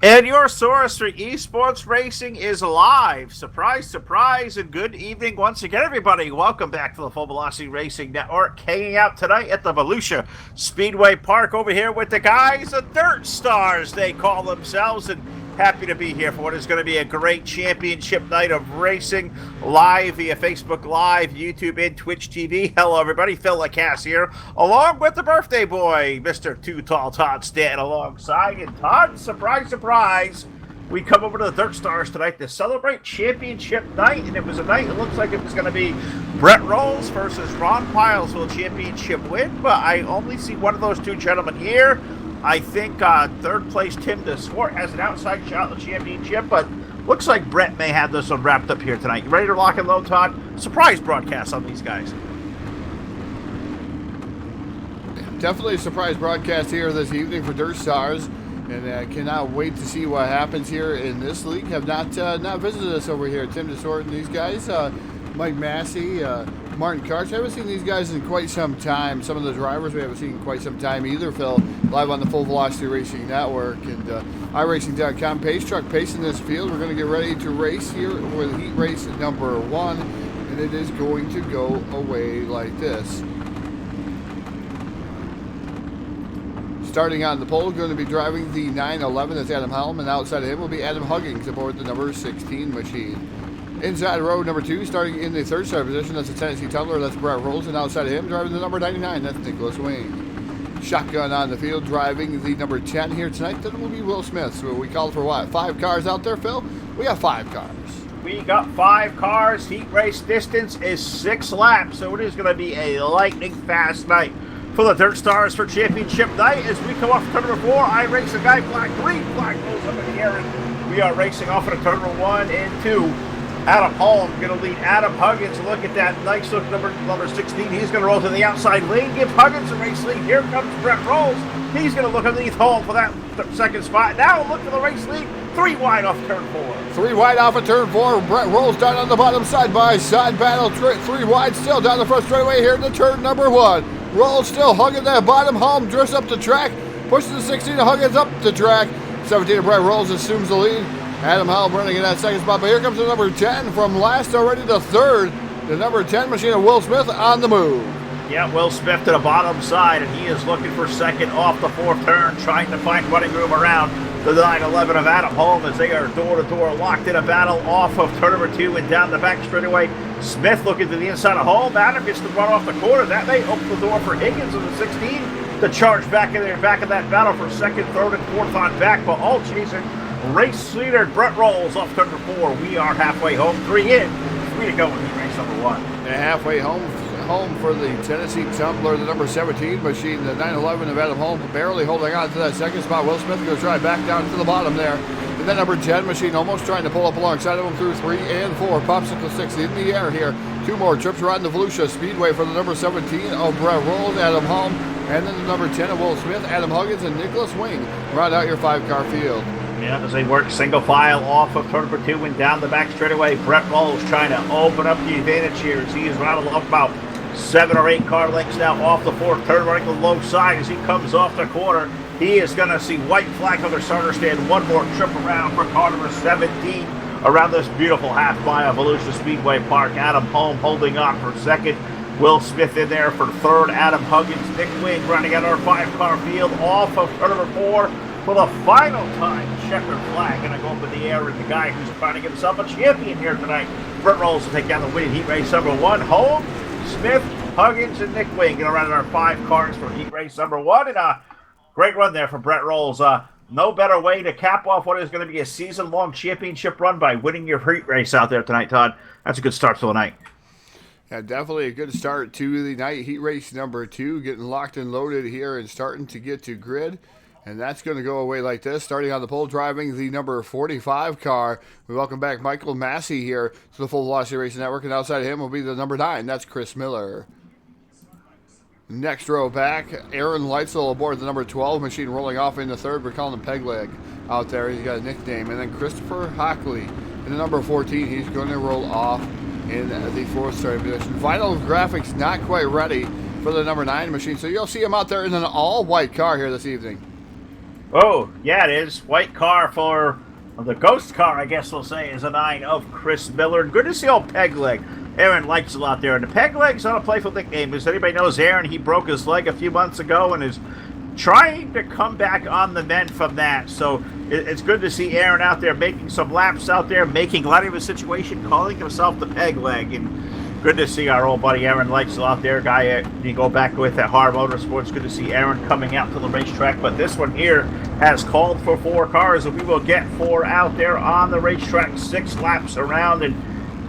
And your source for esports racing is live. Surprise, surprise, and good evening once again, everybody. Welcome back to the Full Velocity Racing Network. Hanging out tonight at the Volusia Speedway Park over here with the guys, the Dirt Stars, they call themselves, and happy to be here for what is going to be a great championship night of racing live via Facebook Live, YouTube, and Twitch TV. Hello, everybody. Phil Lacasse here, along with the birthday boy, Mr. Too Tall Todd Stanton, alongside. And Todd, surprise, surprise, we come over to the Dirt Stars tonight to celebrate championship night, and it was a night, it looks like it was going to be Brett Rolls versus Ron Piles for the championship win, but I only see one of those two gentlemen here. I think third place Tim DeSwart has an outside shot at the championship, but looks like Brett may have this one wrapped up here tonight. You ready to lock and load, Todd? Surprise broadcast on these guys. Definitely a surprise broadcast here this evening for Dirt Stars, and I cannot wait to see what happens here in this league. Have not visited us over here. Tim DeSwart and these guys, Mike Massey, Martin Karch. I haven't seen these guys in quite some time. Some of the drivers we haven't seen in quite some time either, Phil, live on the Full Velocity Racing Network and iRacing.com. Pace truck pacing this field. We're going to get ready to race here with heat race number 1, and it is going to go away like this. Starting on the pole, going to be driving the 911. That's Adam Helm, and outside of him will be Adam Huggins aboard the number 16 machine. Inside row number 2, starting in the third star position, that's the Tennessee Tumbler, that's Brett Rolls, and outside of him, driving the number 99, that's Nicholas Wing. Shotgun on the field, driving the number 10 here tonight, that will be Will Smith. So we called for what, 5 cars out there, Phil? We got 5 cars. We got 5 cars. Heat race distance is 6 laps, so it is going to be a lightning fast night for the Dirt Stars for championship night. As we come off turn number 4, I race a guy, flag 3, flag goes up in the air, and we are racing off of turn number 1 and 2. Adam Holm going to lead Adam Huggins. Look at that nice look, number 16. He's going to roll to the outside lane, give Huggins a race lead. Here comes Brett Rolls. He's going to look underneath Holm for that second spot. Now look for the race lead. 3 wide off turn 4. 3 wide off of turn 4. Brett Rolls down on the bottom, side by side battle. 3 wide still down the front straightaway here to turn number 1. Rolls still hugging that bottom. Holm drifts up the track, pushes the 16 Huggins up the track. 17 Brett Rolls assumes the lead. Adam Helm running in that second spot, but here comes the number 10 from last already to third. The number 10 machine of Will Smith on the move. Yeah, Will Smith to the bottom side, and he is looking for second off the 4th turn, trying to find running room around the 911 of Adam Holm as they are door-to-door locked in a battle off of turn number 2 and down the back straightaway. Smith looking to the inside of Holm. Adam gets to run off the corner. That may open the door for Higgins of the 16 to charge back in there, back of that battle for second, third, and 4th on back, but all chasing race leader Brett Rolls off turn number 4. We are halfway home, 3 in, 3 to go in race number 1. And halfway home for the Tennessee Tumbler, the number 17 machine, the 911 of Adam Holm, barely holding on to that second spot. Will Smith going to try back down to the bottom there. And that number 10 machine almost trying to pull up alongside of him through 3 and 4. Popsicle 6 in the air here. 2 more trips riding the Volusia Speedway for the number 17 of Brett Rolls, Adam Holm, and then the number 10 of Will Smith, Adam Huggins, and Nicholas Wing. Round out your 5-car field. Yeah, as they work single file off of turn number 2 and down the back straightaway, Brett Rolls trying to open up the advantage here as he is rattled up about 7 or 8 car lengths now off the 4th turn, running the low side as he comes off the corner. He is going to see white flag on their starter stand. One more trip around for car number 17 around this beautiful half mile of Volusia Speedway Park. Adam Holm holding on for second. Will Smith in there for third. Adam Huggins, Nick Wing running out our 5-car field off of turn number 4. For the final time, checkered flag going to go up in the air, and the guy who's trying to get himself a champion here tonight, Brett Rolls, will take down the winning heat race number 1. Holm, Smith, Huggins, and Nick Wing going to run in our 5 cars for heat race number 1. And a great run there for Brett Rolls. No better way to cap off what is going to be a season-long championship run by winning your heat race out there tonight, Todd. That's a good start to the night. Yeah, definitely a good start to the night. Heat race number 2, getting locked and loaded here and starting to get to grid. And that's going to go away like this. Starting on the pole, driving the number 45 car. We welcome back Michael Massey here to the Full Velocity Racing Network. And outside of him will be the number 9. That's Chris Miller. Next row back, Aaron Leitzel aboard the number 12 machine, rolling off into third. We're calling him Pegleg out there. He's got a nickname. And then Christopher Hockley in the number 14. He's going to roll off in the 4th starting position. Final graphics not quite ready for the number 9 machine. So you'll see him out there in an all-white car here this evening. Oh, yeah, it is. White car for the ghost car, I guess we'll say, is a 9 of Chris Miller. Good to see old Peg Leg. Aaron Leitzel out there. And the Peg Leg's not a playful nickname. As anybody knows, Aaron, he broke his leg a few months ago and is trying to come back on the mend from that. So it's good to see Aaron out there making some laps out there, making light of his situation, calling himself the Peg Leg. And good to see our old buddy Aaron Leitzel out there, guy you go back with at Hard Motorsports. Good to see Aaron coming out to the racetrack. But this one here has called for 4 cars, and we will get 4 out there on the racetrack, 6 laps around. And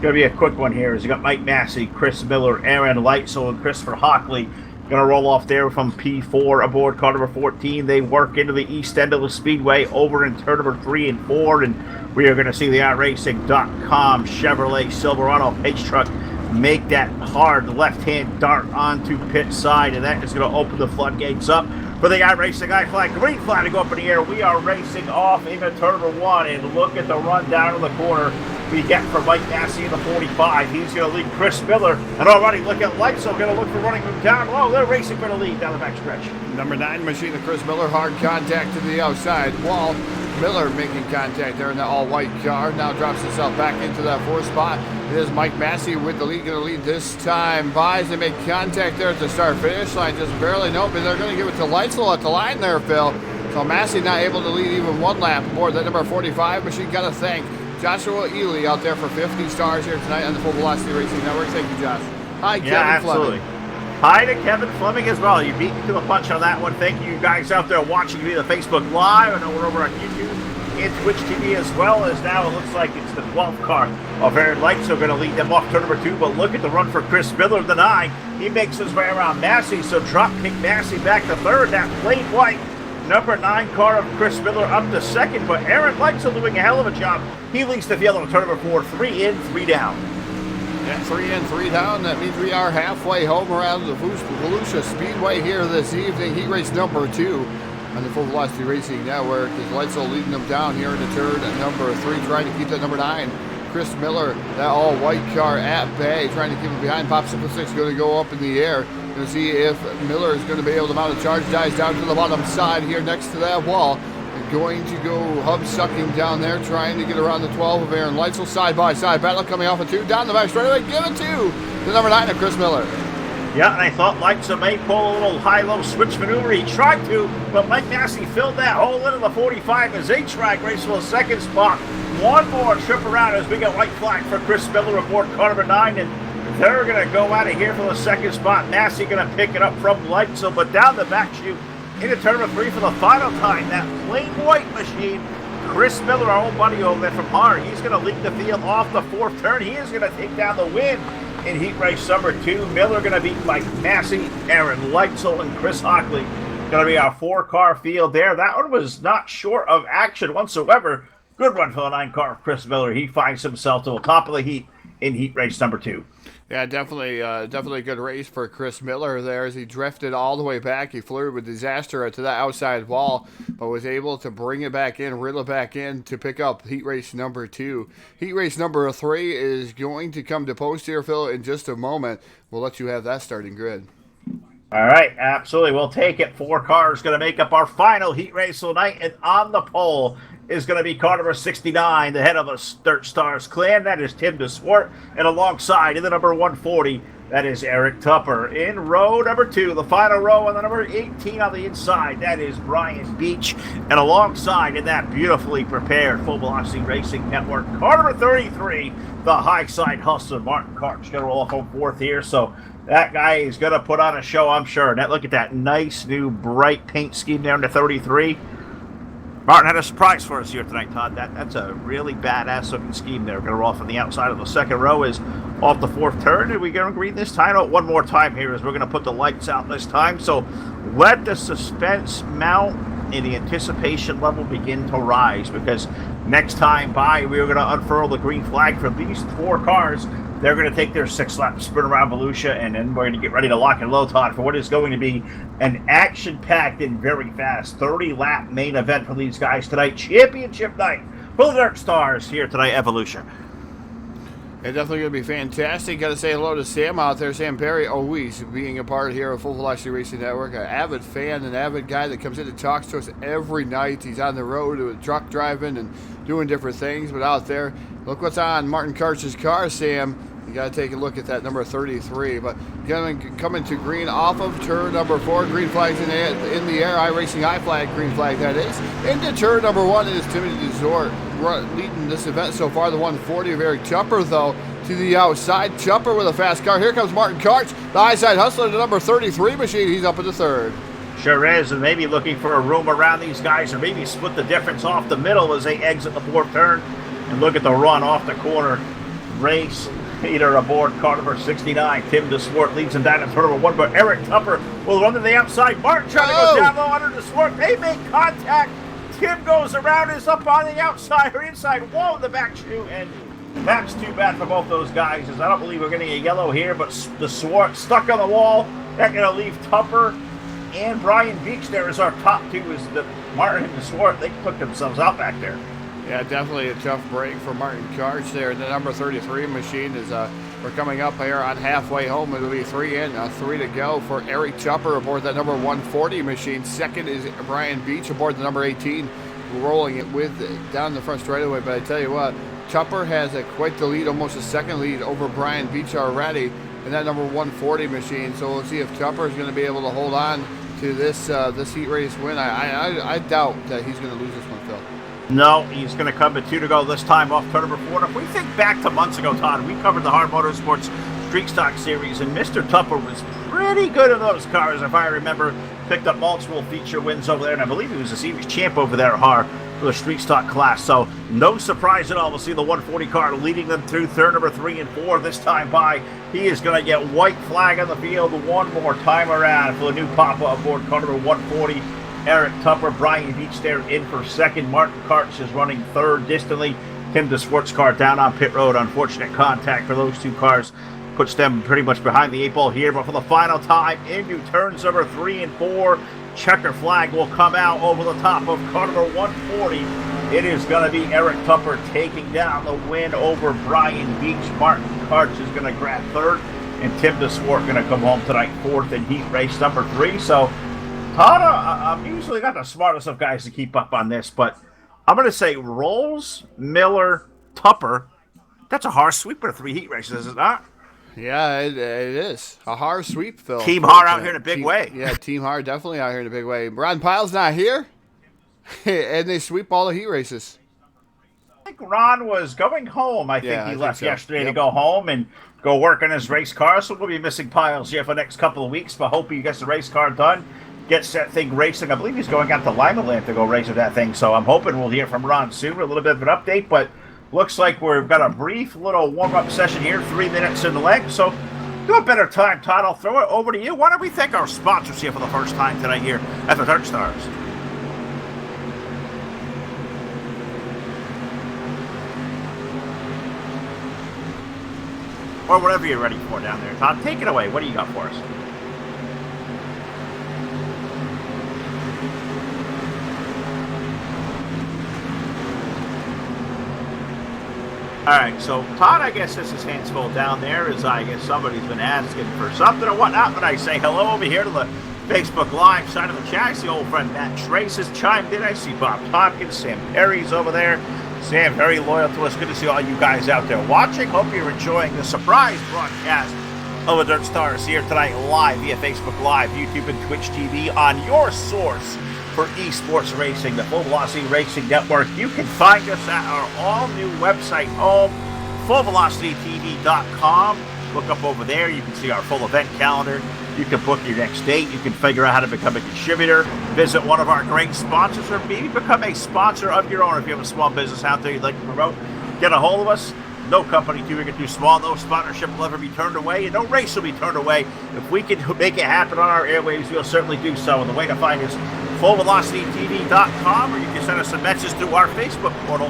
going to be a quick one here. As you got Mike Massey, Chris Miller, Aaron Leitzel, and Christopher Hockley going to roll off there from P4 aboard car number 14. They work into the east end of the speedway over in turn number 3 and 4, and we are going to see the iRacing.com Chevrolet Silverado pace truck make that hard left-hand dart onto pit side, and that is going to open the floodgates up for the iRacing I-Flag green flag to go up in the air. We are racing off into turn number 1, and look at the run down in the corner we get from Mike Massey in the 45. He's going to lead Chris Miller, and already look at Leitzel going to look for running him down low. They're racing for the lead down the backstretch. Number 9 machine of Chris Miller, hard contact to the outside wall. Miller making contact there in the all-white car. Now drops himself back into that 4th spot. It is Mike Massey with the lead, going to lead this time by as they make contact there at the start-finish line. Just barely, nope, but they're going to give it to Leitzel at the line there, Phil. So Massey not able to lead even 1 lap aboard that number 45 machine. Got to thank Joshua Ely out there for 50 stars here tonight on the Full Velocity Racing Network. Thank you, Josh. Hi, Kevin absolutely. Fleming. Hi to Kevin Fleming as well. You beat me to the punch on that one. Thank you guys out there watching via the Facebook Live. I know we're over on YouTube and Twitch TV as well, as now it looks like it's the 12th car of Aaron Leitzel going to lead them off turn number 2. But look at the run for Chris Miller, the 9. He makes his way around Massey, so drop kick Massey back to 3rd. That plain white number 9 car of Chris Miller up to 2nd, but Aaron Leitzel doing a hell of a job. He leads the field on turn number 4, 3 in, 3 down. Yeah, 3 in, 3 down. That means we are halfway home around the Volusia Speedway here this evening. Heat race number 2 on the Full Velocity Racing Network. As Leitzel leading them down here in the turn at number 3, trying to keep that number 9. Chris Miller, that all-white car at bay, trying to keep it behind. Popsicle 6 going to go up in the air. Going to see if Miller is going to be able to mount a charge dive down to the bottom side here next to that wall. Going to go hub-sucking down there, trying to get around the 12 of Aaron Leitzel. Side-by-side battle coming off a 2. Down the back straightaway, give it to the number 9 of Chris Miller. Yeah, and I thought Leitzel may pull a little high-low switch maneuver. He tried to, but Mike Massey filled that hole into the 45 as they track race for the 2nd spot. One more trip around as we get white flag for Chris Miller aboard car number 9, and they're going to go out of here for the 2nd spot. Massey going to pick it up from Leitzel, but down the back chute into turn number 3 for the final time. That plain white machine, Chris Miller, our old buddy over there from Hart, he's going to lead the field off the 4th turn. He is going to take down the win in heat race number 2. Miller going to beat Mike Massey, Aaron Leitzel, and Chris Hockley. Going to be our 4-car field there. That one was not short of action whatsoever. Good run for the 9 car of Chris Miller. He finds himself to the top of the heat in heat race number 2. Yeah, definitely a good race for Chris Miller there as he drifted all the way back. He flirted with disaster to that outside wall, but was able to bring it back in, reel it back in to pick up heat race number 2. Heat race number 3 is going to come to post here, Phil, in just a moment. We'll let you have that starting grid. All right, absolutely. We'll take it. 4 cars going to make up our final heat race tonight, and on the pole is going to be car number 69, the head of the Dirt Stars clan. That is Tim DeSwart, and alongside in the number 140, that is Eric Tupper. In row number 2, the final row on the number 18 on the inside, that is Brian Beach, and alongside in that beautifully prepared Full Velocity Racing Network, car number 33, the high side hustler Martin Karp's going to roll off on 4th here. So that guy is going to put on a show, I'm sure. And look at that nice new bright paint scheme there in the 33. Martin had a surprise for us here tonight, Todd. That's a really badass looking scheme there. We're going to roll off on the outside of the 2nd row is off the 4th turn. And we going to green this time out one more time here as we're going to put the lights out this time. So let the suspense mount and the anticipation level begin to rise, because next time by we're going to unfurl the green flag for these 4 cars. They're going to take their 6-lap sprint around Volusia, and then we're going to get ready to lock and load, Todd, for what is going to be an action-packed and very fast 30-lap main event for these guys tonight. Championship night for the Dirt Stars here tonight at Volusia. It's definitely going to be fantastic. Got to say hello to Sam out there, Sam Perry, always being a part here of Full Velocity Racing Network. An avid fan, an avid guy that comes in and talks to us every night. He's on the road with truck driving and doing different things, but out there, look what's on Martin Karch's car, Sam. You got to take a look at that number 33. But coming to green off of turn number 4. Green flag's in the air. iRacing high flag, green flag that is. Into turn number 1 is Timothy Desort leading this event so far. The 140 of Eric Chupper, though, to the outside. Chupper with a fast car. Here comes Martin Karch. The high side hustler, the number 33 machine. He's up in the third. Sure is, and maybe looking for a room around these guys, or maybe split the difference off the middle as they exit the 4th turn. And look at the run off the corner. Race leader aboard car number 69. Tim DeSwart leads him down in turn number 1, but Eric Tupper will run to the outside. Martin trying to go down low under DeSwart. They make contact. Tim goes around, is up on the outside or inside wall in the back shoe, and that's too bad for both those guys, as I don't believe we're getting a yellow here, but DeSwart stuck on the wall. That's going to leave Tupper and Brian Beach there as our top two. Is the Martin and DeSwart, they took themselves out back there. Yeah, definitely a tough break for Martin Karch there. The number 33 machine is, we're coming up here on halfway home. It'll be 3 in, 3 to go for Eric Chupper aboard that number 140 machine. Second is Brian Beach aboard the number 18, rolling it with down the front straightaway. But I tell you what, Chupper has quite the lead, almost a second lead over Brian Beach already in that number 140 machine. So we'll see if Chupper is going to be able to hold on to this heat race win. I doubt that he's going to lose this one, Phil. No, he's going to come to 2 to go this time off turn number 4. And if we think back to months ago, Todd, we covered the Hard Motorsports Street Stock Series, and Mr. Tupper was pretty good in those cars, if I remember. Picked up multiple feature wins over there, and I believe he was a series champ over there at Har for the Street Stock class. So no surprise at all. We'll see the 140 car leading them through turn number 3 and 4 this time by. He is going to get white flag on the field one more time around for the new Papa aboard car number 140. Eric Tupper, Brian Beach there in for second. Martin Karch is running third distantly. Tim DeSwart's car down on pit road. Unfortunate contact for those two cars. Puts them pretty much behind the 8 ball here. But for the final time, into turns number 3 and 4, checker flag will come out over the top of car number 140. It is going to be Eric Tupper taking down the win over Brian Beach. Martin Karch is going to grab third. And Tim DeSwart going to come home tonight fourth in heat race number 3. So Todd, I'm usually not the smartest of guys to keep up on this, but I'm going to say Rolls, Miller, Tupper. That's a Har sweep for 3 heat races, is it not? Yeah, it is. A Har sweep, Phil. Team Har out here in a big way. Yeah, Team Har definitely out here in a big way. Ron Pyle's not here, and they sweep all the heat races. I think Ron was going home. I think he left yesterday to go home and go work on his race car, so we'll be missing Pyles here for the next couple of weeks, but hope he gets the race car done. Gets that thing racing. I believe he's going out to Lima Land to go race with that thing. So I'm hoping we'll hear from Ron soon. A little bit of an update, but looks like we've got a brief little warm-up session here, 3 minutes in the leg. So do a better time, Todd. I'll throw it over to you. Why don't we thank our sponsors here for the first time tonight here at the Dirt Stars? Or whatever you're ready for down there, Todd. Take it away. What do you got for us? All right, so Todd, I guess this is hands full down there, as I guess somebody's been asking for something or whatnot, but I say hello over here to the Facebook Live side of the chat. I see old friend Matt Trace has chimed in. I see Bob Tompkins, Sam Perry's over there. Sam, very loyal to us. Good to see all you guys out there watching. Hope you're enjoying the surprise broadcast of the Dirt Stars here tonight live via Facebook Live, YouTube, and Twitch TV on your source for esports racing, the Full Velocity Racing Network. You can find us at our all-new website home, fullvelocitytv.com. Look up over there. You can see our full event calendar. You can book your next date. You can figure out how to become a contributor. Visit one of our great sponsors, or maybe become a sponsor of your own if you have a small business out there you'd like to promote. Get a hold of us. No company too big or too small. No sponsorship will ever be turned away, and no race will be turned away. If we can make it happen on our airwaves, we'll certainly do so. And the way to find us, fullvelocitytv.com, or you can send us a message through our Facebook portal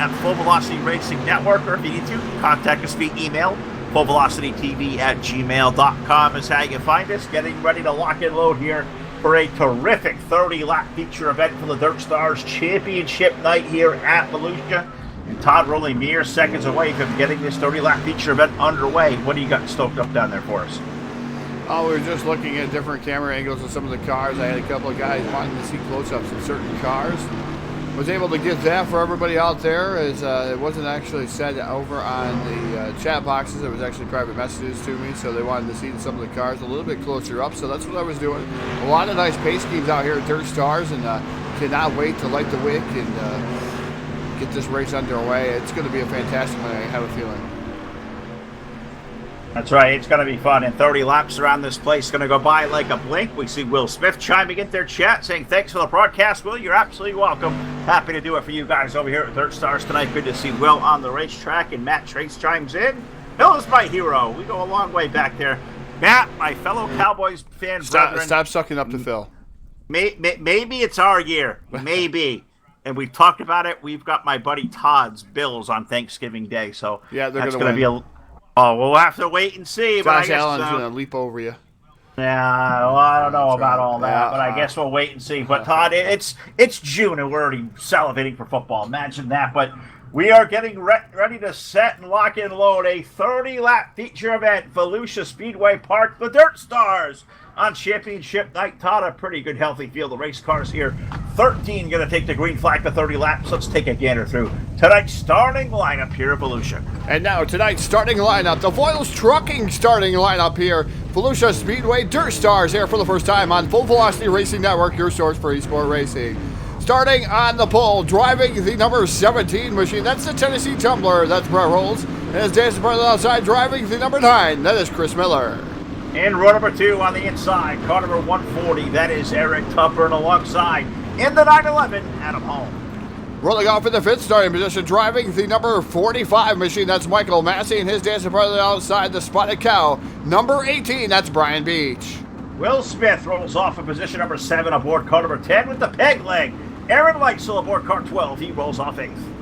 at Full Velocity Racing Network, or if you need to, contact us via email. fullvelocitytv@gmail.com is how you find us. Getting ready to lock and load here for a terrific 30-lap feature event for the Dirt Stars Championship night here at Volusia. And Todd, we're only mere seconds away from getting this 30-lap feature event underway. What do you got stoked up down there for us? Oh, we were just looking at different camera angles of some of the cars. I had a couple of guys wanting to see close-ups of certain cars. Was able to get that for everybody out there, as it wasn't actually said over on the chat boxes. It was actually private messages to me, so they wanted to see some of the cars a little bit closer up, so that's what I was doing. A lot of nice pace schemes out here at Dirt Stars, and cannot wait to light the wick and get this race underway. It's going to be a fantastic one, I have a feeling. That's right. It's going to be fun. And 30 laps around this place going to go by like a blink. We see Will Smith chiming in their chat saying, thanks for the broadcast, Will. You're absolutely welcome. Happy to do it for you guys over here at Dirt Stars tonight. Good to see Will on the racetrack. And Matt Trace chimes in. Bill is my hero. We go a long way back there. Matt, my fellow Cowboys fan brethren. Stop sucking up to Phil. Maybe it's our year. Maybe. And we've talked about it. We've got my buddy Todd's Bills on Thanksgiving Day. So yeah, they're that's going to be a... Oh, we'll have to wait and see. Josh Allen's going to leap over you. Yeah, well, I don't know about all that, yeah, but I guess we'll wait and see. But Todd, it's June and we're already salivating for football. Imagine that. But we are getting ready to set and lock and load a 30-lap feature event, Volusia Speedway Park, the Dirt Stars on championship night. Todd, a pretty good, healthy field of race cars here. 13 going to take the green flag for 30 laps. Let's take a gander through tonight's starting lineup here at Volusia. And now tonight's starting lineup, the Voiles Trucking starting lineup here. Volusia Speedway Dirt Stars here for the first time on Full Velocity Racing Network, your source for eSport racing. Starting on the pole, driving the number 17 machine, that's the Tennessee Tumbler, that's Brett Rolls. And as dancing part outside, driving the number 9, that is Chris Miller. In row number 2 on the inside, car number 140, that is Eric Tupper, and alongside in the 911, Adam Holm. Rolling off in the 5th starting position, driving the number 45 machine, that's Michael Massey, and his dancing partner outside, the Spotted Cow, number 18, that's Brian Beach. Will Smith rolls off in position number 7 aboard car number 10 with the peg leg. Aaron Leitzel aboard car 12, he rolls off 8th.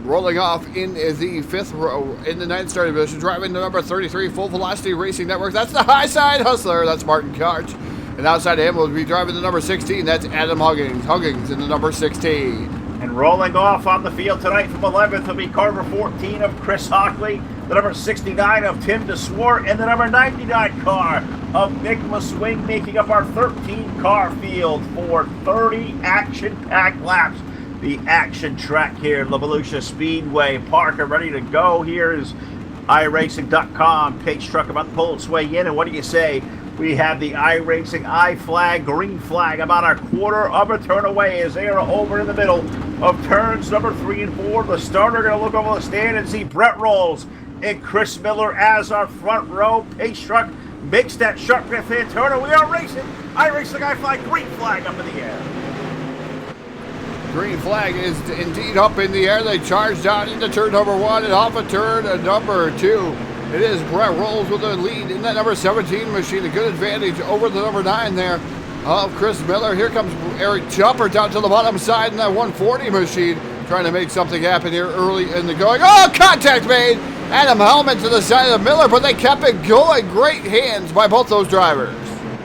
Rolling off in the 5th row, in the 9th starting position, driving the number 33 Full Velocity Racing Network, that's the High Side Hustler, that's Martin Karch. And outside of him will be driving the number 16, that's Adam Huggins in the number 16. And rolling off on the field tonight from 11th will be car number 14 of Chris Hockley, the number 69 of Tim DeSwart, and the number 99 car of Nick Muswing, making up our 13-car field for 30 action-packed laps. The action track here, La Volusia Speedway Park, are ready to go. Here is iRacing.com. Page Truck about to pull its way in, and what do you say? We have the iRacing I flag, green flag, about a quarter of a turn away as they are over in the middle of turns number 3 and 4. The starter going to look over the stand and see Brett Rolls and Chris Miller as our front row. Pace Truck makes that sharp left-hand turn, and we are racing. iRacing I flag, green flag up in the air. Green flag is indeed up in the air. They charge down into turn number 1 and off of turn number 2. It is Brett Rolls with the lead in that number 17 machine. A good advantage over the number 9 there of Chris Miller. Here comes Eric Tupper down to the bottom side in that 140 machine, trying to make something happen here early in the going. Oh, contact made! Adam Helmet to the side of Miller, but they kept it going. Great hands by both those drivers.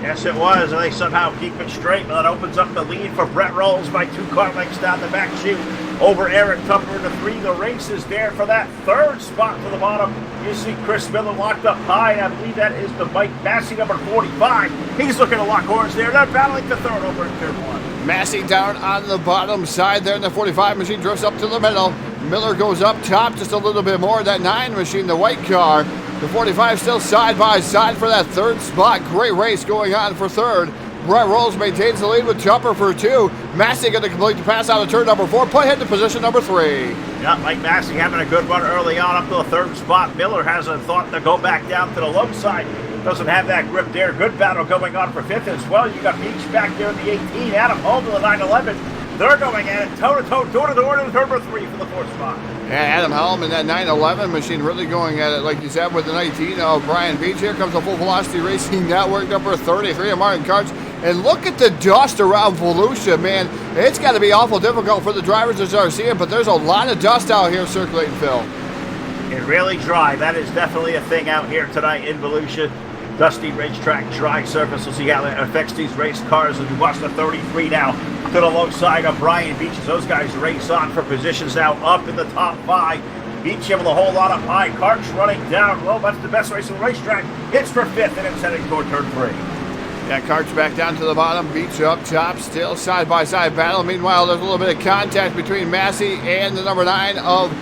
Yes, it was, and they somehow keep it straight, but that opens up the lead for Brett Rolls by 2 car lengths down the back chute over Eric Tupper in the 3. The race is there for that 3rd spot to the bottom. You see Chris Miller locked up high, and I believe that is the Mike Massey, number 45. He's looking to lock horns there. They're battling the 3rd over in turn 1. Massey down on the bottom side there in the 45 machine, drifts up to the middle. Miller goes up top just a little bit more. That 9 machine, the white car. The 45 still side by side for that 3rd spot. Great race going on for 3rd. Brett Rolls maintains the lead with Tupper for 2. Massey going to complete the pass out of turn number 4. Put ahead to position number 3. Yeah, Mike Massey having a good run early on up to the 3rd spot. Miller has a thought to go back down to the low side. Doesn't have that grip there. Good battle going on for 5th as well. You got Beach back there in the 18. Adam Holm to the 911. They're going at it toe-to-toe, door-to-door to the turn number 3 for the 4th spot. Yeah, Adam Helm in that 911 machine really going at it, like you said, with the 19 of Brian Beach. Here comes the Full Velocity Racing Network, number 33 of Martin Karch. And look at the dust around Volusia, man. It's got to be awful difficult for the drivers to start seeing, but there's a lot of dust out here circulating, Phil. It really dry. That is definitely a thing out here tonight in Volusia. Dusty racetrack, dry surface. We'll see how that affects these race cars as we watch the 33 now to the low side of Brian Beach as those guys race on for positions now up in the top 5. Beach able to hold on up high. Karch running down low. That's the best race on the racetrack. Hits for 5th and it's heading toward turn 3. Yeah, Karch back down to the bottom. Beach up top. Still side-by-side battle. Meanwhile, there's a little bit of contact between Massey and the number 9 of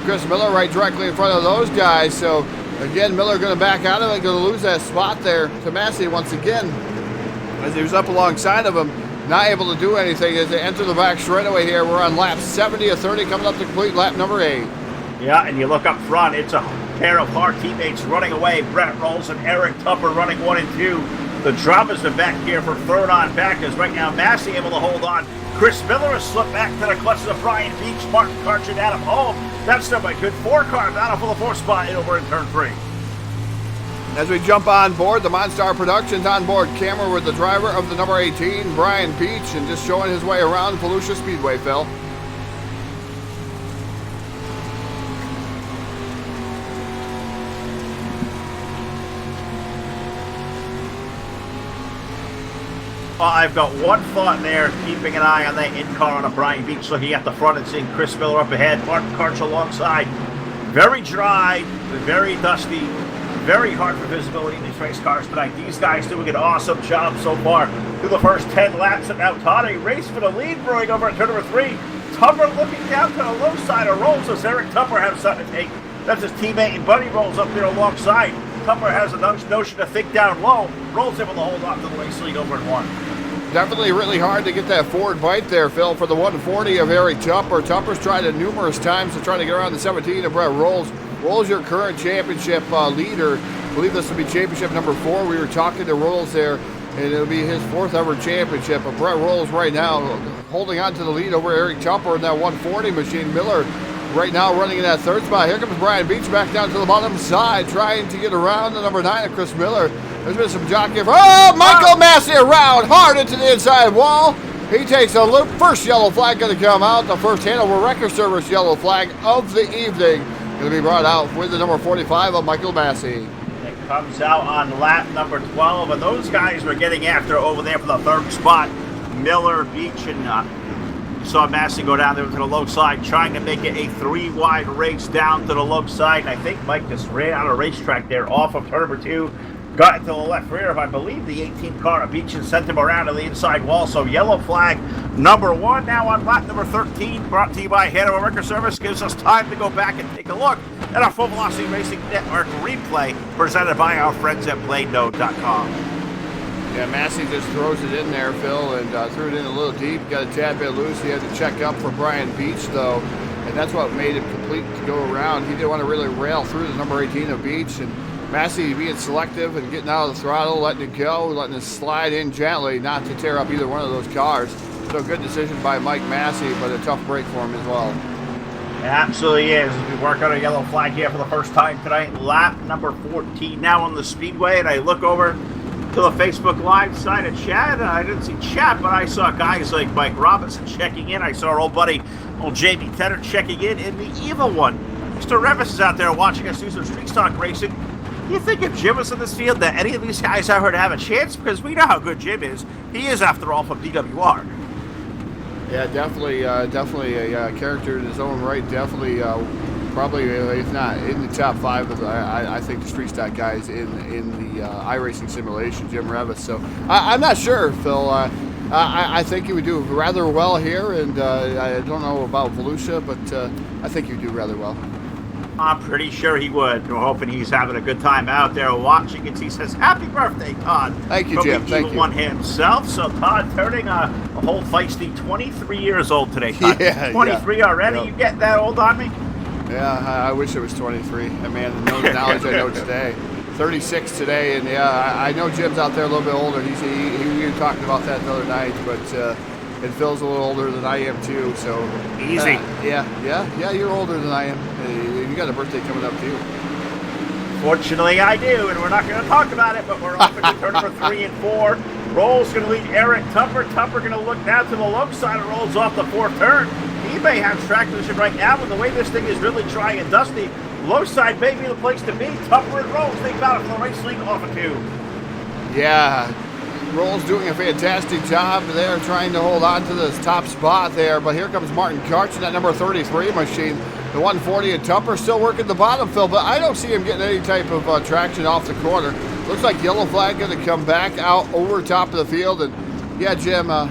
Chris Miller right directly in front of those guys. So, again, Miller going to back out of it. Going to lose that spot there to Massey once again. As he was up alongside of him. Not able to do anything as they enter the back straightaway here. We're on lap 70 of 30, coming up to complete lap number 8. Yeah, and you look up front, it's a pair of hard teammates running away. Brett Rolls and Eric Tupper running 1 and 2. The drop is back here for third on back as right now Massey able to hold on. Chris Miller has slipped back to the clutches of Brian Beach, Martin Karch, and Adam Hall. That's still a good 4 car battle for the 4th spot over in turn 3. As we jump on board, the Monstar Productions on board camera with the driver of the number 18, Brian Beach, and just showing his way around Volusia Speedway, Phil. Well, I've got one thought there, keeping an eye on that in-car on a Brian Beach, looking at the front and seeing Chris Miller up ahead, Martin Karch alongside. Very dry, very dusty. Very hard for visibility in these race cars tonight. These guys doing an awesome job so far through the first 10 laps. And now Todd, a race for the lead brewing over at turn number 3. Tupper looking down to the low side of Rolls as Eric Tupper has something to take. That's his teammate and buddy Rolls up there alongside. Tupper has a notion to think down low. Rolls able to hold on to the race lead over in 1. Definitely really hard to get that forward bite there, Phil, for the 140 of Eric Tupper. Tupper's tried it numerous times to try to get around the 17 of Brett Rolls. Rolls, your current championship leader. I believe this will be championship number 4. We were talking to Rolls there, and it'll be his 4th ever championship. But Brett Rolls right now holding on to the lead over Eric Tupper in that 140 machine. Miller right now running in that 3rd spot. Here comes Brian Beach back down to the bottom side, trying to get around the number 9 of Chris Miller. There's been some jockeying. Oh, Michael Massey around hard into the inside wall. He takes a loop. First yellow flag going to come out. The first Hanover Wrecker Service yellow flag of the evening. Going to be brought out with the number 45 of Michael Massey. It comes out on lap number 12, and those guys were getting after over there for the 3rd spot. Miller, Beach, and you saw Massey go down there to the low side, trying to make it a 3-wide race down to the low side. And I think Mike just ran out of racetrack there off of turn number 2. Got into the left rear of, I believe, the 18 car of Beach and sent him around to the inside wall. So yellow flag number 1 now on lap number 13. Brought to you by Hanover Wrecker Service. Gives us time to go back and take a look at our Full Velocity Racing Network replay presented by our friends at BladeNode.com. Yeah, Massey just throws it in there, Phil, and threw it in a little deep. Got a tad bit loose. He had to check up for Brian Beach, though, and that's what made him complete to go around. He didn't want to really rail through the number 18 of Beach, and Massey being selective and getting out of the throttle, letting it go, letting it slide in gently, not to tear up either one of those cars. So good decision by Mike Massey, but a tough break for him as well. It absolutely is. As we work on a yellow flag here for the first time tonight, lap number 14 now on the speedway, and I look over to the Facebook Live side of chat, and I didn't see chat, but I saw guys like Mike Robinson checking in. I saw our old buddy, old Jamie Tedder, checking in the evil one. Mr. Revis is out there watching us do some street stock racing. Do you think if Jim was in this field that any of these guys out here to have a chance? Because we know how good Jim is. He is, after all, from DWR. Yeah, definitely a character in his own right. Definitely, probably, if not in the top 5 of I think the street stock guys in the iRacing simulation, Jim Revis. So I'm not sure, Phil. I think he would do rather well here, and I don't know about Volusia, but I think he would do rather well. I'm pretty sure he would. We're hoping he's having a good time out there watching it. He says, "Happy birthday, Todd." Thank you, Jim. From the evil one himself. So Todd turning a whole feisty 23 years old today, Todd. Yeah, 23 already? Yep. You getting that old on me? Yeah, I wish it was 23. I mean, the knowledge I know today. 36 today, and yeah, I know Jim's out there a little bit older. We were talking about that the other night, but and Phil's a little older than I am too, so easy. Yeah, you're older than I am. You got a birthday coming up too. Fortunately, I do, and we're not going to talk about it, but we're off into turn number 3 and 4. Rolls going to lead Eric Tupper. Tupper going to look down to the low side and rolls off the 4th turn. He may have track position right now, and the way this thing is really dry and dusty, low side may be the place to be. Tupper and Rolls think about it for the race lead off of 2. Yeah, Rolls doing a fantastic job there trying to hold on to this top spot there. But here comes Martin Karch in that number 33 machine. The 140 and Tupper still working the bottom, Phil, but I don't see him getting any type of traction off the corner. Looks like yellow flag going to come back out over top of the field. And yeah, Jim, I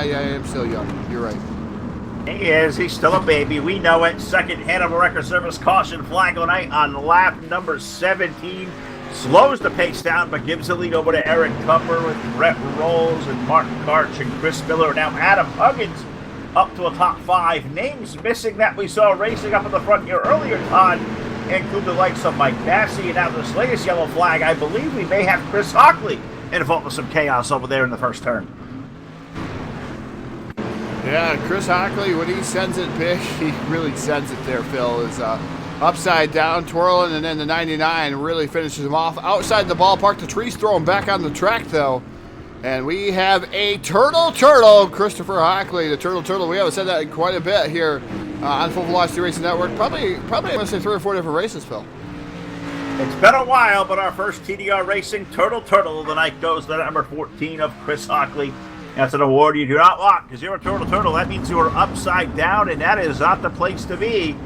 am still young. You're right. He is. He's still a baby. We know it. Second Hannibal Record Service caution flag tonight on lap number 17. Slows the pace down, but gives the lead over to Eric Tupper with Brett Rolls and Martin Karch and Chris Miller. Now Adam Huggins up to a top 5. Names missing that we saw racing up in the front here earlier, Todd, include the likes of Mike Massey. And now this latest yellow flag, I believe we may have Chris Hockley involved with some chaos over there in the first turn. Yeah, Chris Hockley, when he sends it big, he really sends it there, Phil, is upside down, twirling, and then the 99 really finishes him off. Outside the ballpark, the tree's thrown back on the track, though. And we have a turtle, Christopher Hockley, the turtle. We haven't said that in quite a bit here on Full Velocity Racing Network. Probably I'm going to say 3 or 4 different races, Phil. It's been a while, but our first TDR Racing turtle of the night goes to number 14 of Chris Hockley. That's an award you do not want, because you're a turtle. That means you are upside down, and that is not the place to be.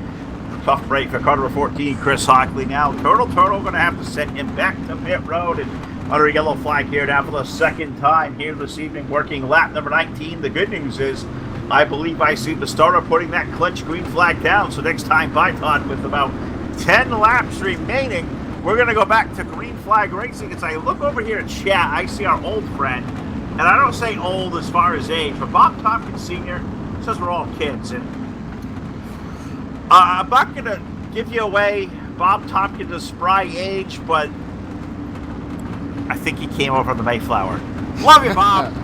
Tough break for car number 14, Chris Hockley. Now, Turtle going to have to send him back to pit road and under a yellow flag here now for the second time here this evening, working lap number 19. The good news is, I believe I see the starter putting that clutch green flag down. So next time by Todd, with about 10 laps remaining, we're going to go back to green flag racing. As I look over here at chat, I see our old friend. And I don't say old as far as age, but Bob Tompkins Sr. says we're all kids. And I'm not going to give you away Bob Tompkins' spry age, but I think he came over from the Mayflower. Love you, Bob.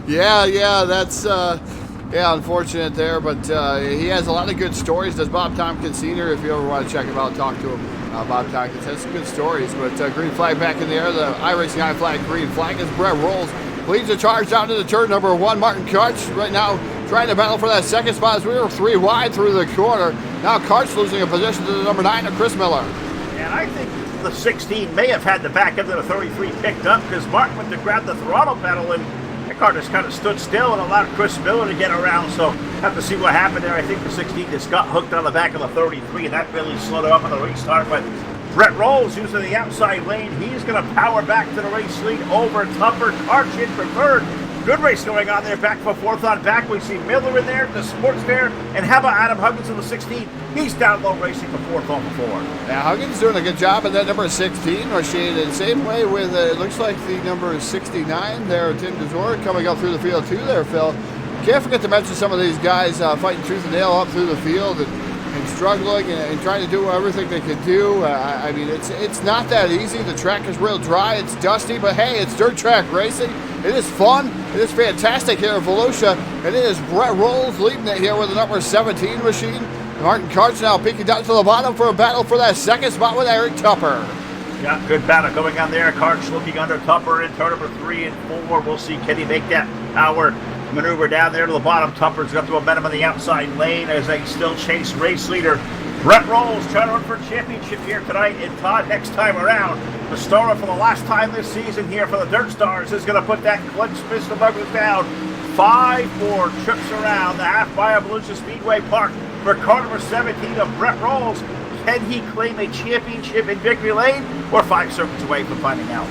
Yeah, that's unfortunate there, but he has a lot of good stories. Does Bob Tompkins Sr. If you ever want to check him out, talk to him. Bob Tompkins has some good stories, but green flag back in the air. The iRacing high flag, green flag as Brett Rolls leads the charge down to the turn number 1. Martin Karch right now trying to battle for that second spot as we were 3 wide through the corner. Now Karch losing a position to the number 9 of Chris Miller. And I think the 16 may have had the back end of the 33 picked up, because Martin went to grab the throttle pedal and that car just kind of stood still and allowed Chris Miller to get around. So have to see what happened there. I think the 16 just got hooked on the back of the 33, and that really slowed it up on the restart. But Brett Rolls using the outside lane. He's going to power back to the race lead over Tupper. Karch in for third. Good race going on there. Back for fourth on back. We see Miller in there, the sports there. And how about Adam Huggins in the 16? He's down low racing for fourth on the 4. Yeah, Huggins doing a good job in that number 16 machine. And same way with, it looks like the number 69 there, Tim DeZor, coming up through the field too there, Phil. Can't forget to mention some of these guys fighting tooth and nail up through the field and struggling and trying to do everything they can do. I mean, it's not that easy. The track is real dry. It's dusty, but hey, it's dirt track racing. It is fun. It is fantastic here in Volusia. And it is Brett Rolls leading it here with the number 17 machine. Martin Karch now peeking down to the bottom for a battle for that second spot with Eric Tupper. Yeah, good battle going on there. Karch looking under Tupper in turn number 3 and 4. We'll see, can he make that power maneuver down there to the bottom. Tupper's got the momentum on the outside lane as they still chase race leader Brett Rolls, trying to run for championship here tonight. And Todd, next time around, the starter for the last time this season here for the Dirt Stars is going to put that clenched fist of Douglas down. 5 more trips around the half mile of Volusia Speedway Park for car number 17 of Brett Rolls. Can he claim a championship in victory lane? We're 5 circuits away from finding out.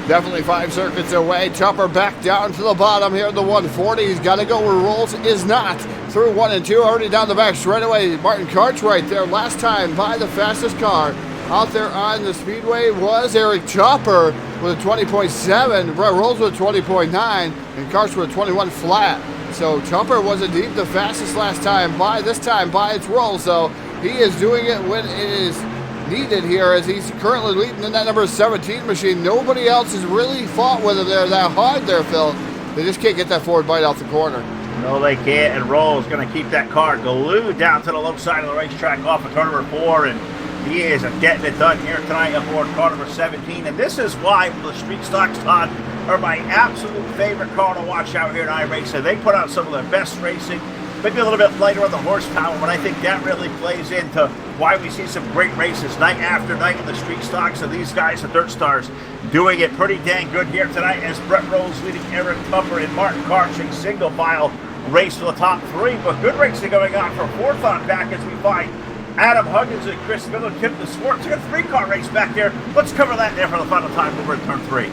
Definitely 5 circuits away. Tupper back down to the bottom here at the 140. He's got to go where Rolls is not. Through 1 and 2, already down the back straight away. Martin Karch right there. Last time by the fastest car out there on the speedway was Eric Tupper with a 20.7. Brett Rolls with a 20.9. And Karch with a 21 flat. So Tupper was indeed the fastest last time by. This time by its Rolls, though. He is doing it when it is needed here, as he's currently leading in that number 17 machine. Nobody else has really fought with him there that hard there, Phil. They just can't get that forward bite off the corner. No, they can't, and Rolls going to keep that car glued down to the low side of the racetrack off of turn number 4, and he is getting it done here tonight aboard car number 17. And this is why the Street Stocks, Todd, are my absolute favorite car to watch out here in iRacing. They put out some of their best racing, maybe a little bit lighter on the horsepower, but I think that really plays into why we see some great races night after night in the Street Stocks of these guys, the Dirt Stars. doing it pretty dang good here tonight as Brett Rose leading Eric Tupper and Martin Karching single file race for the top three. But good racing going on for fourth on back as we find Adam Huggins and Chris Miller, Tim DeSwartz. A good three-car race back there. Let's cover that there for the final time over at turn 3.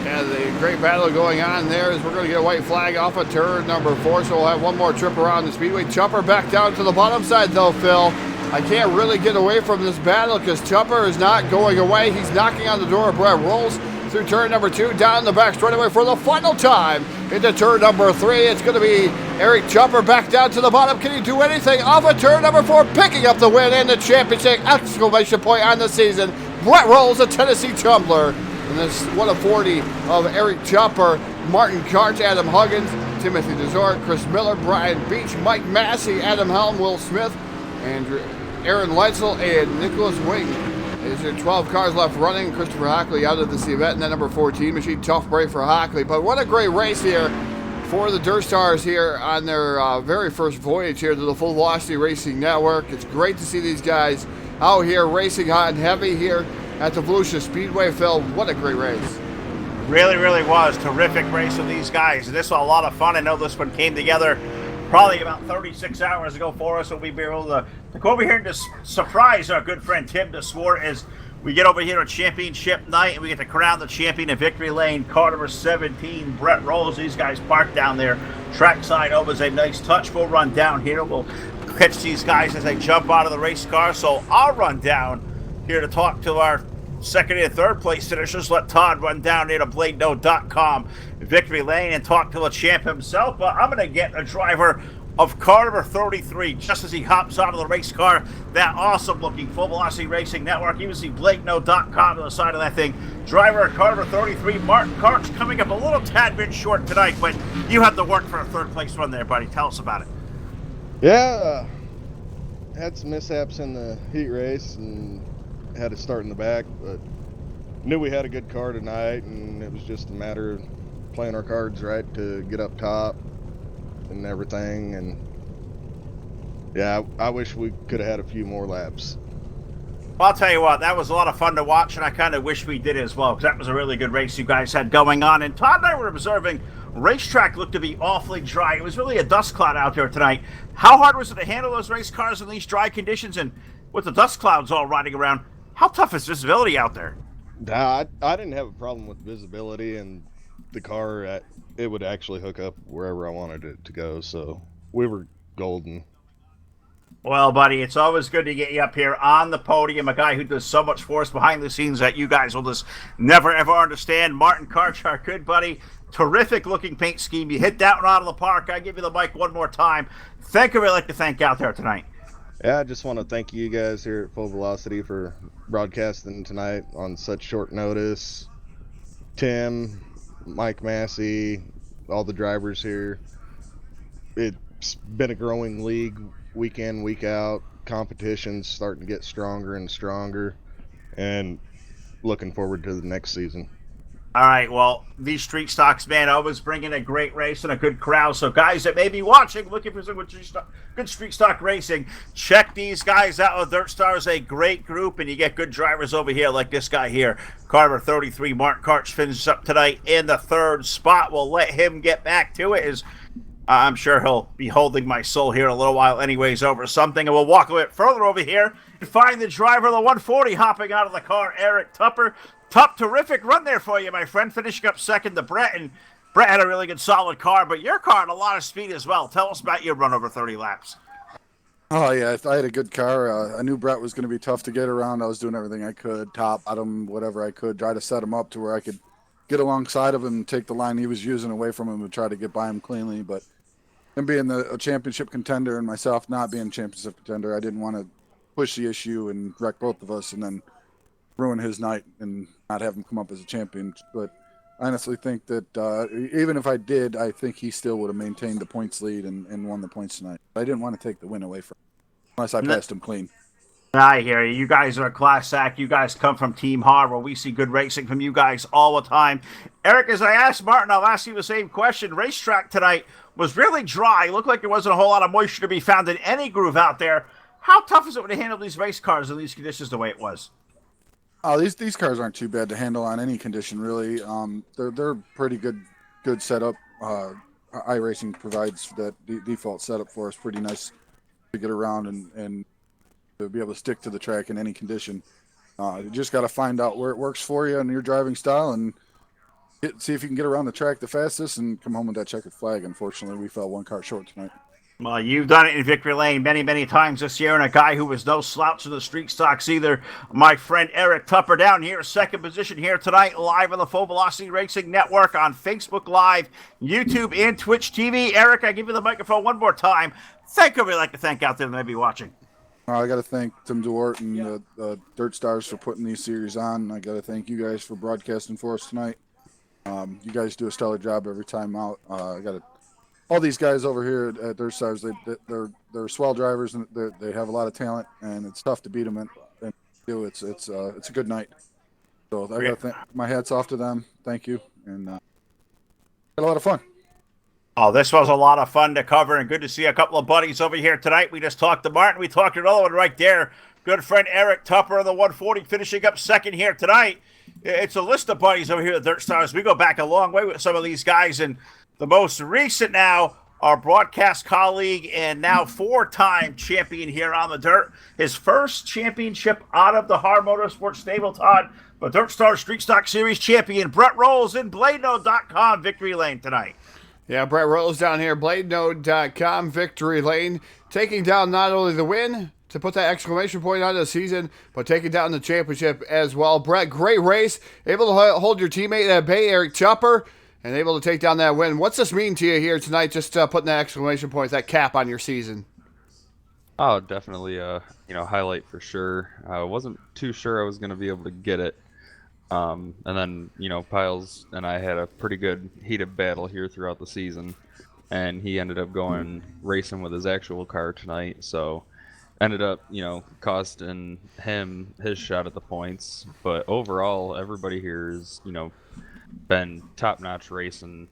Yeah, the great battle going on there is we're going to get a white flag off of turn number 4, so we'll have one more trip around the speedway. Chopper back down to the bottom side though, Phil. I can't really get away from this battle because Chopper is not going away. He's knocking on the door of Brett Rolls through turn number 2, down the back straightaway for the final time into turn number 3. It's going to be Eric Chopper back down to the bottom. Can he do anything off of turn number 4, picking up the win and the championship exclamation point on the season. Brett Rolls, a Tennessee Tumbler. And this 1 of 40 of Eric Chopper, Martin Karch, Adam Huggins, Timothy DeSort, Chris Miller, Brian Beach, Mike Massey, Adam Helm, Will Smith, Andrew, Aaron Leitzel, and Nicholas Wing. There's your 12 cars left running. Christopher Hockley out of this event, and then number 14 machine, tough break for Hockley. But what a great race here for the Dirt Stars here on their very first voyage here to the Full Velocity Racing Network. It's great to see these guys out here racing hot and heavy here at the Volusia Speedway. Phil, what a great race. Really, really was. Terrific race with these guys. And this was a lot of fun. I know this one came together probably about 36 hours ago for us. So we'll be able to go over here and just surprise our good friend Tim DeSwart as we get over here on championship night and we get to crown the champion in victory lane, car number 17, Brett Rolls. These guys parked down there trackside. Oh, was a nice touch. We'll run down here. We'll catch these guys as they jump out of the race car. So I'll run down here to talk to our second and third place finishers. Let Todd run down here to BladeNote.com victory lane and talk to the champ himself. But I'm going to get a driver of car number 33 just as he hops out of the race car. That awesome looking Full Velocity Racing Network. You can see BladeNote.com on the side of that thing. Driver of car number 33, Martin Karch, coming up a little tad bit short tonight, but you have to work for a third place run there, buddy. Tell us about it. Yeah, had some mishaps in the heat race and had to start in the back, but knew we had a good car tonight, and it was just a matter of playing our cards right to get up top and everything. And yeah, I wish we could have had a few more laps. Well, I'll tell you what, that was a lot of fun to watch, and I kind of wish we did as well, because that was a really good race you guys had going on. And Todd and I were observing, racetrack looked to be awfully dry. It was really a dust cloud out there tonight. How hard was it to handle those race cars in these dry conditions and with the dust clouds all riding around? How tough is visibility out there? Nah, I didn't have a problem with visibility, and the car, it would actually hook up wherever I wanted it to go, so we were golden. Well, buddy, it's always good to get you up here on the podium, a guy who does so much for us behind the scenes that you guys will just never, ever understand. Martin Karch, our good buddy, terrific-looking paint scheme. You hit that one out of the park. I give you the mic one more time. Thank you. I'd like to thank out there tonight. Yeah, I just want to thank you guys here at Full Velocity for broadcasting tonight on such short notice. Tim, Mike Massey, all the drivers here. It's been a growing league week in, week out. Competition's starting to get stronger and stronger, and looking forward to the next season. All right, well, these street stocks, man, always bring in a great race and a good crowd. So guys that may be watching, looking for some good street stock racing, check these guys out with Dirt Stars, a great group, and you get good drivers over here like this guy here. Carver 33, Martin Karch finishes up tonight in the third spot. We'll let him get back to it. I'm sure he'll be holding my soul here in a little while anyways over something, and we'll walk a bit further over here and find the driver of the 140 hopping out of the car, Eric Tupper. Top terrific run there for you, my friend, finishing up second to Brett, and Brett had a really good solid car, but your car had a lot of speed as well. Tell us about your run over 30 laps. Oh, yeah, I had a good car. I knew Brett was going to be tough to get around. I was doing everything I could, top, bottom, whatever I could, try to set him up to where I could get alongside of him and take the line he was using away from him and try to get by him cleanly. But him being a championship contender and myself not being a championship contender, I didn't want to push the issue and wreck both of us and then ruin his night and not have him come up as a champion. But I honestly think that even if I did, I think he still would have maintained the points lead and won the points tonight. I didn't want to take the win away from him unless I passed him clean. I hear you. You guys are a class act. You guys come from Team Hard, where we see good racing from you guys all the time. Eric, as I asked Martin, I'll ask you the same question. Racetrack tonight was really dry. It looked like there wasn't a whole lot of moisture to be found in any groove out there. How tough is it to handle these race cars in these conditions the way it was? Oh, these cars aren't too bad to handle on any condition, really. They're pretty good setup. iRacing provides that default setup for us. Pretty nice to get around and to be able to stick to the track in any condition. You just got to find out where it works for you and your driving style, and see if you can get around the track the fastest and come home with that checkered flag. Unfortunately, we fell one car short tonight. Well, you've done it in victory lane many, many times this year, and a guy who was no slouch in the street stocks either. My friend Eric Tupper down here, second position here tonight, live on the Full Velocity Racing Network on Facebook Live, YouTube, and Twitch TV. Eric, I give you the microphone one more time. Thank whoever you'd like to thank out there that may be watching. I got to thank Tim DeWart and the Dirt Stars for putting these series on. I got to thank you guys for broadcasting for us tonight. You guys do a stellar job every time out. I got to. All these guys over here at Dirt Stars, they're swell drivers and they have a lot of talent, and it's tough to beat them. And it's a good night. So I got my hats off to them. Thank you, and had a lot of fun. Oh, this was a lot of fun to cover, and good to see a couple of buddies over here tonight. We just talked to Martin. We talked to another one right there. Good friend Eric Tupper of the 140 finishing up second here tonight. It's a list of buddies over here at Dirt Stars. We go back a long way with some of these guys, and the most recent now, our broadcast colleague and now four-time champion here on the dirt. His first championship out of the Hard Motorsports stable, Todd, but Dirt Star Street Stock Series champion Brett Rolls in BladeNode.com victory lane tonight. Yeah, Brett Rolls down here, BladeNode.com victory lane, taking down not only the win to put that exclamation point on the season, but taking down the championship as well. Brett, great race, able to hold your teammate at bay, Eric Tupper, and able to take down that win. What's this mean to you here tonight, just putting that exclamation point, that cap on your season? Oh, definitely highlight for sure. I wasn't too sure I was going to be able to get it. And then, Piles and I had a pretty good heated battle here throughout the season, and he ended up going racing with his actual car tonight, so ended up, costing him his shot at the points. But overall, everybody here is, been top-notch racing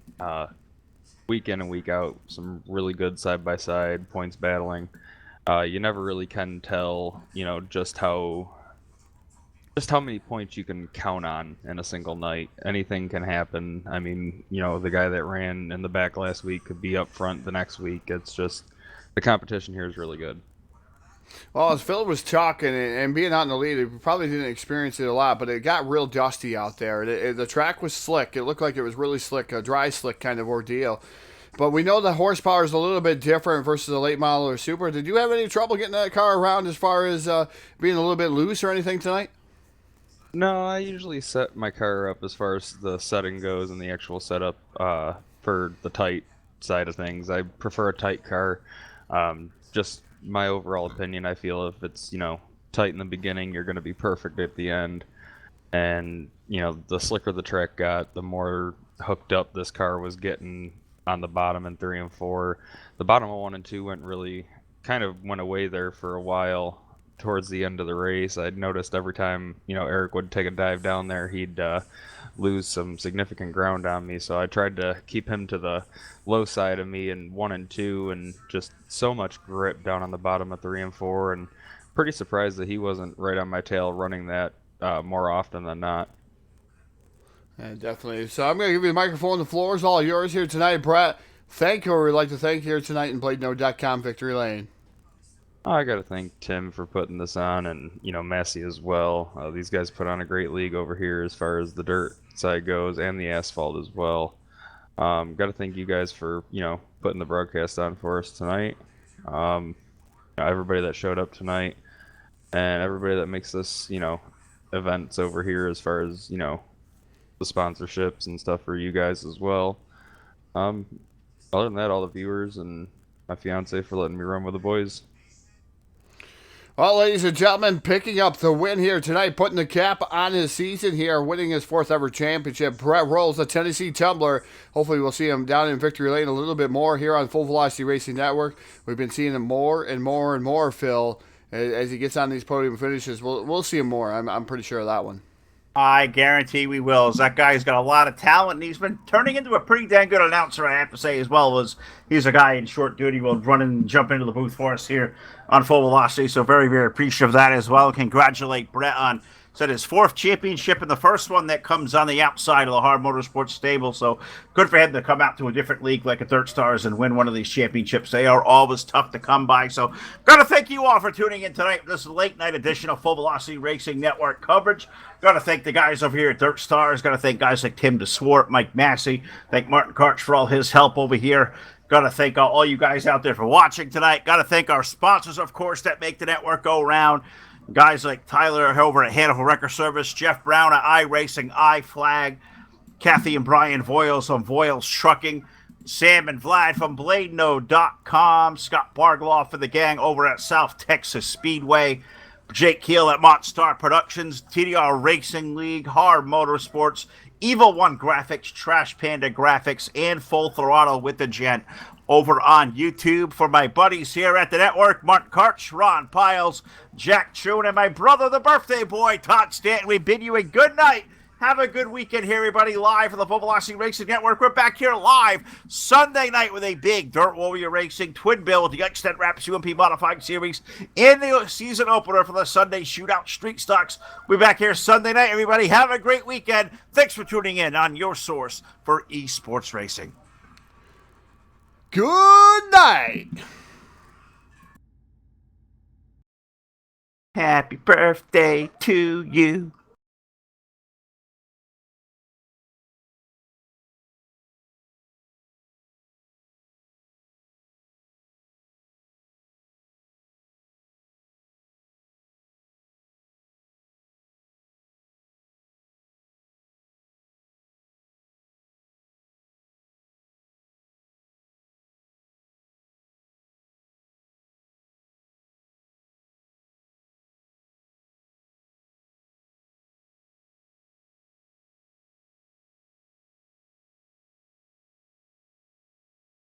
week in and week out. Some really good side-by-side points battling. You never really can tell, just how many points you can count on in a single night. Anything can happen. I mean, the guy that ran in the back last week could be up front the next week. It's just, the competition here is really good. Well, as Phil was talking and being out in the lead, he probably didn't experience it a lot, but it got real dusty out there. The track was slick. It looked like it was really slick, a dry slick kind of ordeal. But we know the horsepower is a little bit different versus the late model or super. Did you have any trouble getting that car around as far as being a little bit loose or anything tonight? No, I usually set my car up as far as the setting goes and the actual setup for the tight side of things. I prefer a tight car. Just my overall opinion, I feel if it's, tight in the beginning, you're going to be perfect at the end. And, the slicker the track got, the more hooked up this car was getting on the bottom in 3 and 4. The bottom of 1 and 2 kind of went away there for a while towards the end of the race. I'd noticed every time, Eric would take a dive down there, he'd lose some significant ground on me. So I tried to keep him to the low side of me in 1 and 2, and just so much grip down on the bottom of 3 and 4. And pretty surprised that he wasn't right on my tail running that more often than not. Yeah, definitely. So I'm going to give you the microphone. The floor is all yours here tonight, Brett. Thank you, or we'd like to thank here tonight in BladeNode.com victory lane. I got to thank Tim for putting this on, and, Massey as well. These guys put on a great league over here as far as the dirt side goes and the asphalt as well. Got to thank you guys for, putting the broadcast on for us tonight. Everybody that showed up tonight and everybody that makes this, events over here as far as, the sponsorships and stuff for you guys as well. Other than that, all the viewers and my fiance for letting me run with the boys. Well, ladies and gentlemen, picking up the win here tonight, putting the cap on his season here, winning his 4th ever championship. Brett Rolls, the Tennessee Tumbler. Hopefully we'll see him down in victory lane a little bit more here on Full Velocity Racing Network. We've been seeing him more and more and more, Phil, as he gets on these podium finishes. We'll see him more. I'm pretty sure of that one. I guarantee we will. That guy's got a lot of talent, and he's been turning into a pretty dang good announcer, I have to say, as well. As he's a guy in short duty will run and jump into the booth for us here on Full Velocity. So very, very appreciative of that as well. Congratulate Brett on Said his 4th championship and the first one that comes on the outside of the Hard Motorsports stable. So good for him to come out to a different league like a Dirt Stars and win one of these championships. They are always tough to come by. So got to thank you all for tuning in tonight. This is a late night edition of Full Velocity Racing Network coverage. Got to thank the guys over here at Dirt Stars. Got to thank guys like Tim DeSwart, Mike Massey. Thank Martin Karch for all his help over here. Got to thank all you guys out there for watching tonight. Got to thank our sponsors, of course, that make the network go round. Guys like Tyler over at Hannibal Wrecker Service, Jeff Brown at iRacing, iFlag, Kathy and Brian Voiles on Voiles Trucking, Sam and Vlad from BladeNode.com, Scott Bargloff for the gang over at South Texas Speedway, Jake Keel at Montstar Productions, TDR Racing League, Hard Motorsports, Evil One Graphics, Trash Panda Graphics, and Full Throttle with the Gent over on YouTube. For my buddies here at the network, Martin Karch, Ron Piles, Jack Chun, and my brother, the birthday boy, Todd Stanton, we bid you a good night. Have a good weekend here, everybody, live from the Full Velocity Racing Network. We're back here live Sunday night with a big Dirt Warrior Racing twin bill with the Extent Wraps UMP Modified Series in the season opener for the Sunday Shootout Street Stocks. We'll be back here Sunday night, everybody. Have a great weekend. Thanks for tuning in on your source for esports racing. Good night. Happy birthday to you.